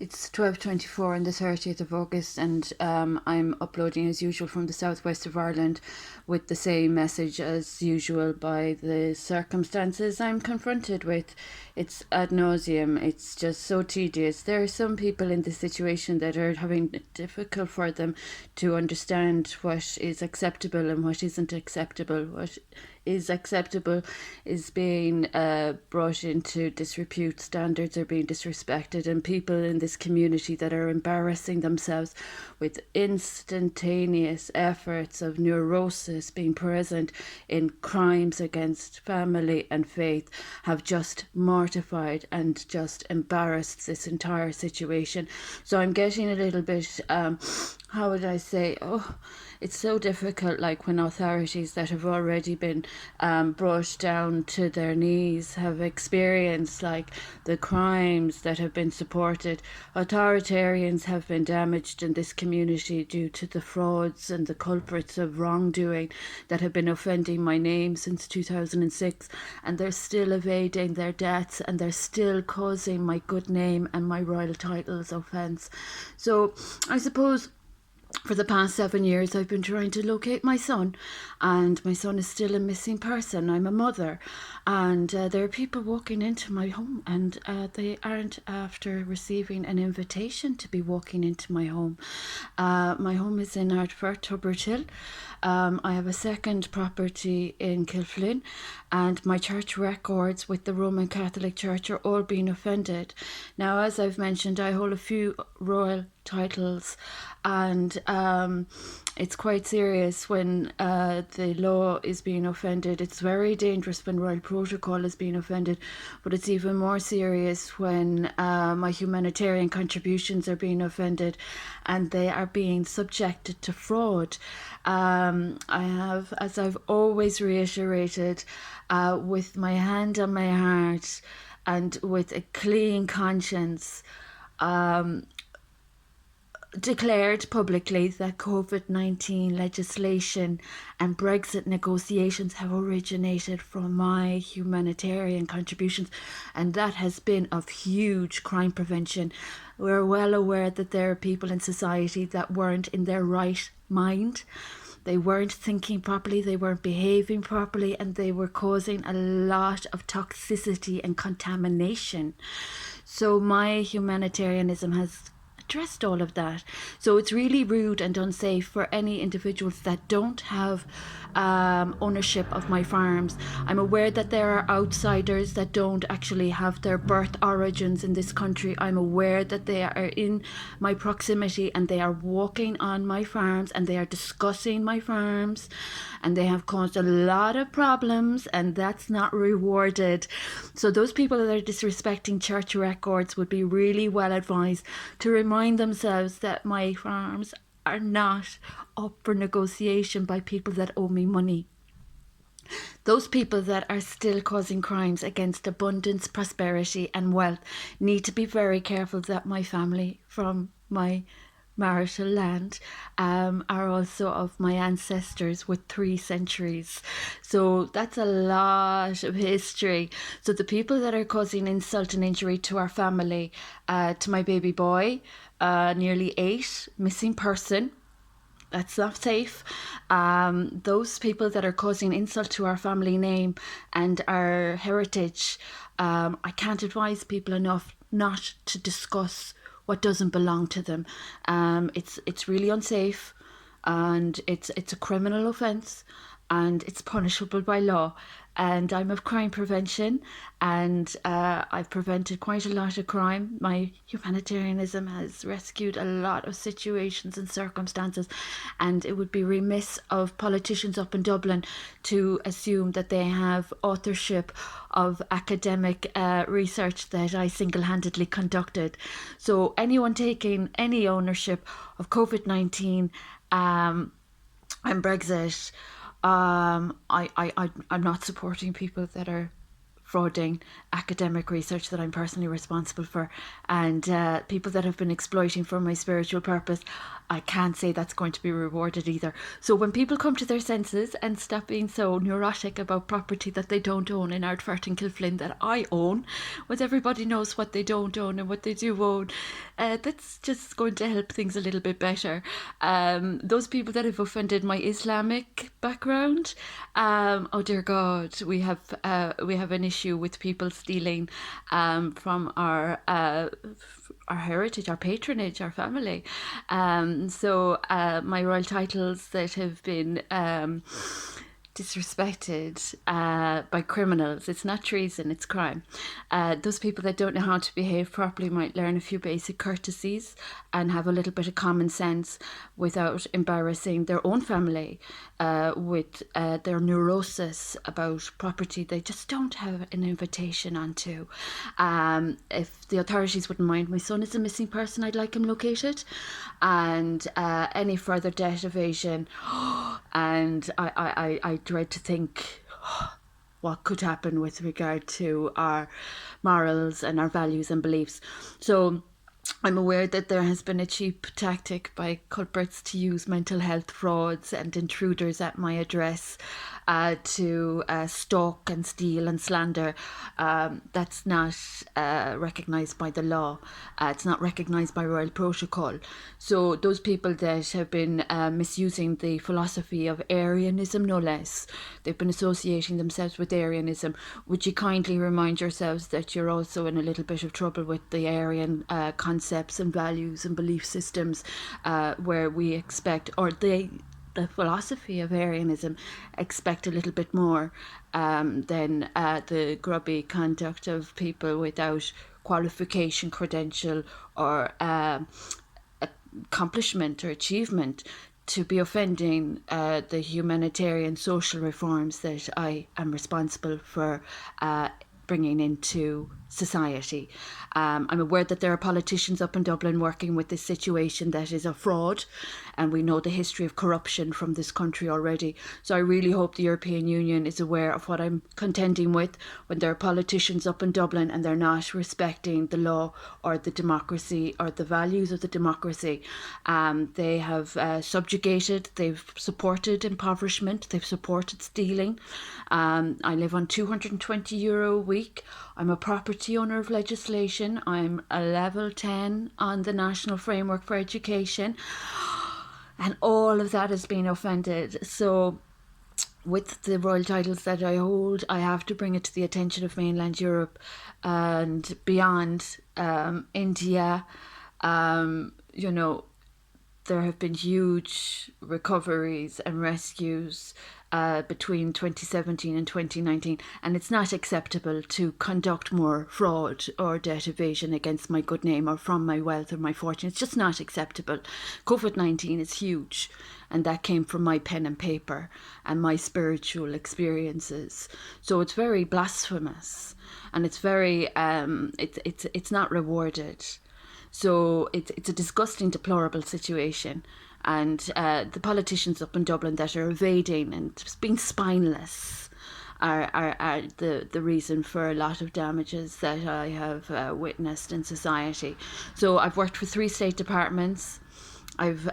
It's 12:24 on the 30th of August, and I'm uploading as usual from the southwest of Ireland with the same message as usual by the circumstances I'm confronted with. It's ad nauseum. It's just so tedious. There are some people in this situation that are having it difficult for them to understand what is acceptable and what isn't acceptable. What is acceptable is being brought into disrepute, standards are being disrespected, and people in this community that are embarrassing themselves with instantaneous efforts of neurosis being present in crimes against family and faith have just mortified and just embarrassed this entire situation. So I'm getting a little bit, how would I say, it's so difficult, like when authorities that have already been brought down to their knees have experienced like the crimes that have been supported. Authoritarians have been damaged in this community due to the frauds and the culprits of wrongdoing that have been offending my name since 2006, and they're still evading their debts, and they're still causing my good name and my royal titles offence. So I suppose for the past 7 years, I've been trying to locate my son, and my son is still a missing person. I'm a mother, and there are people walking into my home, and they aren't after receiving an invitation to be walking into my home. My home is in Ardfert, Tubertill. I have a second property in Kilflyn, and my church records with the Roman Catholic Church are all being offended. Now, as I've mentioned, I hold a few royal titles, and it's quite serious when the law is being offended. It's very dangerous when royal protocol is being offended, but it's even more serious when my humanitarian contributions are being offended and they are being subjected to fraud. I have, as I've always reiterated, with my hand on my heart and with a clean conscience, declared publicly that COVID-19 legislation and Brexit negotiations have originated from my humanitarian contributions, and that has been of huge crime prevention. We're well aware that there are people in society that weren't in their right mind. They weren't thinking properly, they weren't behaving properly, and they were causing a lot of toxicity and contamination. So my humanitarianism has addressed all of that. So it's really rude and unsafe for any individuals that don't have ownership of my farms. I'm aware that there are outsiders that don't actually have their birth origins in this country. I'm aware that they are in my proximity and they are walking on my farms and they are discussing my farms, and they have caused a lot of problems, and that's not rewarded. So those people that are disrespecting church records would be really well advised to remind themselves that my farms are not up for negotiation by people that owe me money. Those people that are still causing crimes against abundance, prosperity, and wealth need to be very careful that my family from my marital land are also of my ancestors with 3 centuries. So that's a lot of history. So the people that are causing insult and injury to our family, to my baby boy, nearly 8, missing person, that's not safe. Those people that are causing insult to our family name and our heritage, I can't advise people enough not to discuss what doesn't belong to them. It's really unsafe, and it's a criminal offence, and it's punishable by law. And I'm of crime prevention, and I've prevented quite a lot of crime. My humanitarianism has rescued a lot of situations and circumstances, and it would be remiss of politicians up in Dublin to assume that they have authorship of academic research that I single-handedly conducted. So anyone taking any ownership of COVID-19 and Brexit, I'm not supporting people that are frauding academic research that I'm personally responsible for, and people that have been exploiting for my spiritual purpose, I can't say that's going to be rewarded either. So when people come to their senses and stop being so neurotic about property that they don't own in Ardfert and Kilflynn that I own, when everybody knows what they don't own and what they do own, that's just going to help things a little bit better. Those people that have offended my Islamic background, oh dear God, we have an issue with people stealing from our heritage, our patronage, our family. So my royal titles that have been disrespected by criminals. It's not treason, it's crime. Those people that don't know how to behave properly might learn a few basic courtesies and have a little bit of common sense without embarrassing their own family with their neurosis about property they just don't have an invitation onto. If the authorities wouldn't mind, my son is a missing person. I'd like him located, and any further debt evasion and I dread to think what could happen with regard to our morals and our values and beliefs. So I'm aware that there has been a cheap tactic by culprits to use mental health frauds and intruders at my address to stalk and steal and slander. That's not recognised by the law. It's not recognised by royal protocol. So those people that have been misusing the philosophy of Arianism, no less, they've been associating themselves with Arianism. Would you kindly remind yourselves that you're also in a little bit of trouble with the Aryan concepts and values and belief systems, where we expect, or the philosophy of Arianism expect a little bit more than the grubby conduct of people without qualification, credential, or accomplishment or achievement to be offending the humanitarian social reforms that I am responsible for bringing into society. I'm aware that there are politicians up in Dublin working with this situation that is a fraud, and we know the history of corruption from this country already. So I really hope the European Union is aware of what I'm contending with when there are politicians up in Dublin and they're not respecting the law or the democracy or the values of the democracy. They have subjugated, they've supported impoverishment, they've supported stealing. I live on €220 a week. I'm a property owner of legislation. I'm a level 10 on the National Framework for Education. And all of that has been offended. So with the royal titles that I hold, I have to bring it to the attention of mainland Europe and beyond. India, you know, there have been huge recoveries and rescues between 2017 and 2019, and it's not acceptable to conduct more fraud or debt evasion against my good name or from my wealth or my fortune. It's just not acceptable. COVID-19 is huge, and that came from my pen and paper and my spiritual experiences. So it's very blasphemous, and it's very it's not rewarded. So it's a disgusting, deplorable situation. And the politicians up in Dublin that are evading and just being spineless are the reason for a lot of damages that I have witnessed in society. So I've worked for 3 state departments. I've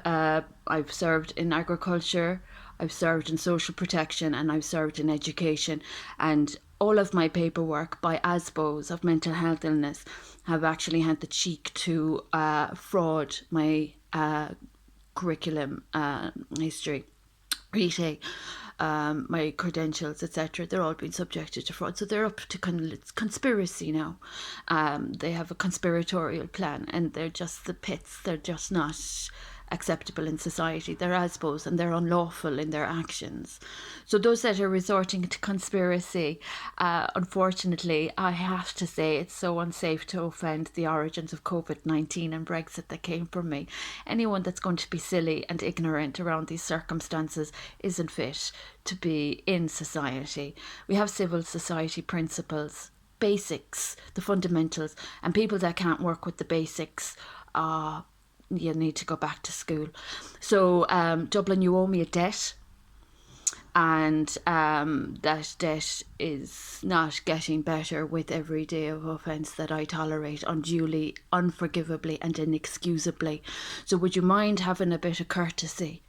served in agriculture, I've served in social protection, and I've served in education. And all of my paperwork by ASBOs of mental health illness have actually had the cheek to fraud my curriculum history, RETE, my credentials, etc. They're all being subjected to fraud. So they're up to conspiracy now. They have a conspiratorial plan, and they're just the pits. They're just not acceptable in society. They're ASBOs, and they're unlawful in their actions. So those that are resorting to conspiracy, unfortunately, I have to say it's so unsafe to offend the origins of COVID-19 and Brexit that came from me. Anyone that's going to be silly and ignorant around these circumstances isn't fit to be in society. We have civil society principles, basics, the fundamentals, and people that can't work with the basics you need to go back to school. So Dublin, you owe me a debt. and that debt is not getting better with every day of offence that I tolerate unduly, unforgivably, and inexcusably. So, would you mind having a bit of courtesy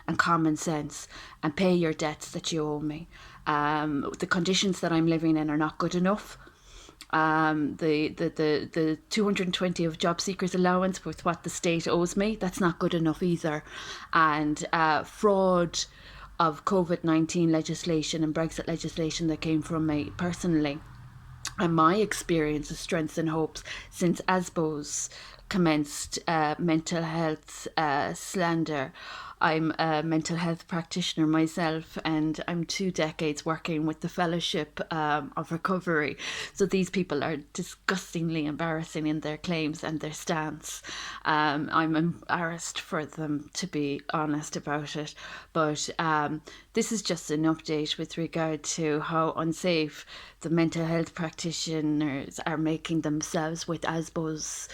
and common sense and pay your debts that you owe me? The conditions that I'm living in are not good enough. The 220 of job seekers allowance with what the state owes me, that's not good enough either. And fraud of COVID-19 legislation and Brexit legislation that came from me personally, and my experience of strengths and hopes since ASBO's commenced mental health slander. I'm a mental health practitioner myself, and I'm 2 decades working with the Fellowship of Recovery. So these people are disgustingly embarrassing in their claims and their stance. I'm embarrassed for them, to be honest about it. But this is just an update with regard to how unsafe the mental health practitioners are making themselves with ASBO's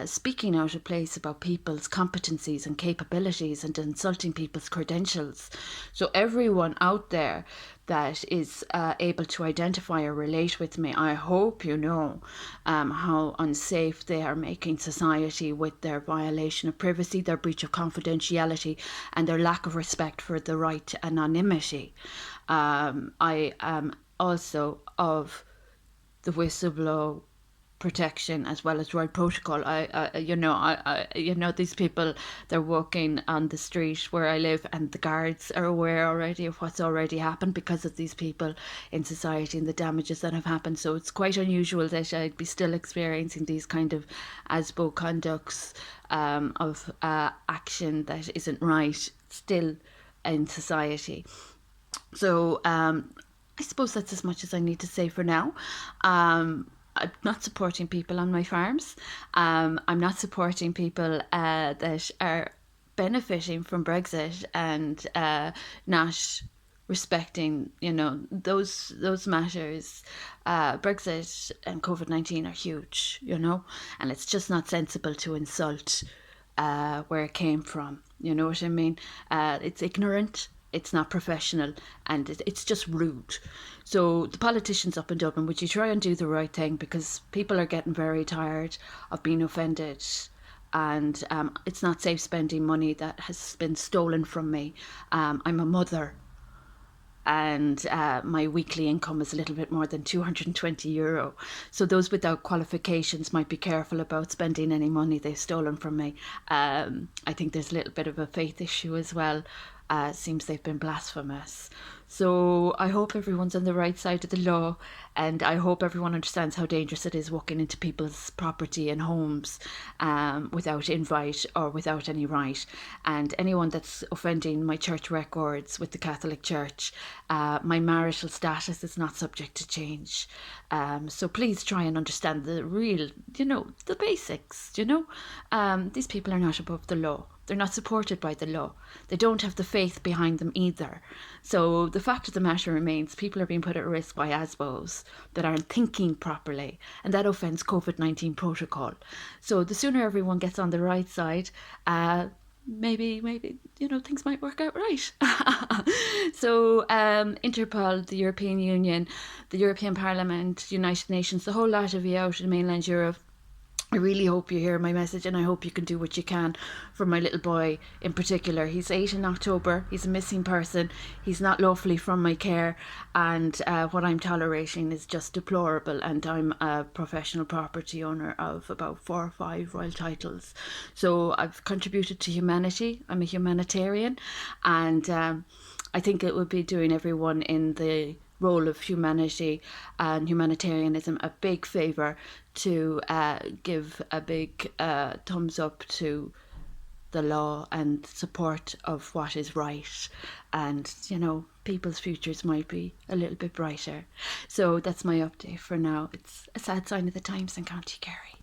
speaking out of place about people's competencies and capabilities and insulting people's credentials. So everyone out there that is able to identify or relate with me, I hope you know how unsafe they are making society with their violation of privacy, their breach of confidentiality, and their lack of respect for the right to anonymity. I am also of the whistleblower protection as well as right protocol. These people, they're walking on the street where I live, and the guards are aware already of what's already happened because of these people in society and the damages that have happened. So it's quite unusual that I'd be still experiencing these kind of ASBO conducts of action that isn't right still in society. So I suppose that's as much as I need to say for now. I'm not supporting people on my farms. I'm not supporting people that are benefiting from Brexit and not respecting, those matters. Brexit and COVID-19 are huge, and it's just not sensible to insult where it came from. You know what I mean? It's ignorant, it's not professional, and it's just rude. So the politicians up in Dublin, would you try and do the right thing, because people are getting very tired of being offended, and it's not safe spending money that has been stolen from me. I'm a mother, and my weekly income is a little bit more than €220. So those without qualifications might be careful about spending any money they've stolen from me. I think there's a little bit of a faith issue as well. Seems they've been blasphemous. So I hope everyone's on the right side of the law, and I hope everyone understands how dangerous it is walking into people's property and homes without invite or without any right. And anyone that's offending my church records with the Catholic Church, my marital status is not subject to change. So please try and understand the real, the basics, These people are not above the law. They're not supported by the law. They don't have the faith behind them either. So the fact of the matter remains, people are being put at risk by ASBOs that aren't thinking properly, and that offends COVID-19 protocol. So the sooner everyone gets on the right side, maybe things might work out right. So Interpol, the European Union, the European Parliament, United Nations, the whole lot of you out in mainland Europe, I really hope you hear my message, and I hope you can do what you can for my little boy in particular. He's 8 in October. He's a missing person. He's not lawfully from my care, and what I'm tolerating is just deplorable. And I'm a professional property owner of about 4 or 5 royal titles. So I've contributed to humanity. I'm a humanitarian, and I think it would be doing everyone in the role of humanity and humanitarianism a big favour to give a big thumbs up to the law and support of what is right, and people's futures might be a little bit brighter. So that's my update for now. It's a sad sign of the times in County Kerry.